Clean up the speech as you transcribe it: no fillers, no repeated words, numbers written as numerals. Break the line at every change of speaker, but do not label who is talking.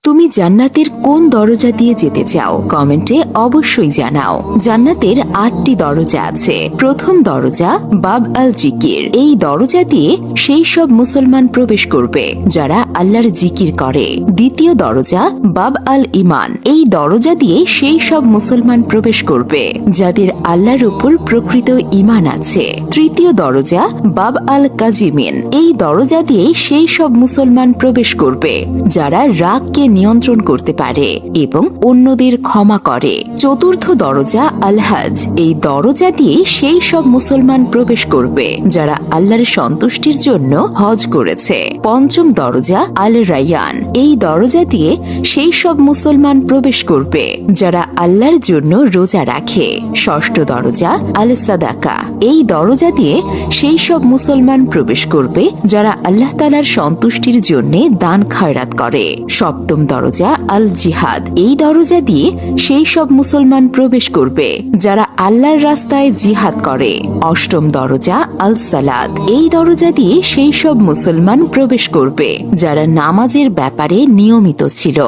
তুমি জান্নাতের কোন দরজা দিয়ে যেতে চাও কমেন্টে অবশ্যই জানাও। জান্নাতের 8টি দরজা আছে। প্রথম দরজা বাব আল জিকির। এই দরজা দিয়ে সেই সব মুসলমান প্রবেশ করবে যারা আল্লাহর জিকির করে। দ্বিতীয় দরজা বাব আল ইমান। এই দরজা দিয়ে সেই সব মুসলমান প্রবেশ করবে যাদের আল্লাহর উপর প্রকৃত ইমান আছে। তৃতীয় দরজা বাব আল কাজিমিন। এই দরজা দিয়ে সেই সব মুসলমান প্রবেশ করবে যারা রাগকে নিয়ন্ত্রণ করতে পারে এবং অন্যদের ক্ষমা করে। চতুর্থ দরজা আল হজ। এই দরজা দিয়ে সেই সব মুসলমান প্রবেশ করবে যারা আল্লাহর সন্তুষ্টির জন্য হজ করেছে। পঞ্চম দরজা আল রায়ান। এই দরজা দিয়ে সেই সব মুসলমান প্রবেশ করবে যারা আল্লাহর জন্য রোজা রাখে। ষষ্ঠ দরজা আল সাদাকা। এই দরজা দিয়ে সেই সব মুসলমান প্রবেশ করবে যারা আল্লাহ তাআলার সন্তুষ্টির জন্য দান খয়রাত করে। সপ্তম দরজা আল জিহাদ। এই দরজা দিয়ে সেই সব মুসলমান প্রবেশ করবে যারা আল্লাহর রাস্তায় জিহাদ করে। অষ্টম দরজা আল সালাত। এই দরজা দিয়ে সেই সব মুসলমান প্রবেশ করবে যারা নামাজের ব্যাপারে নিয়মিত ছিল।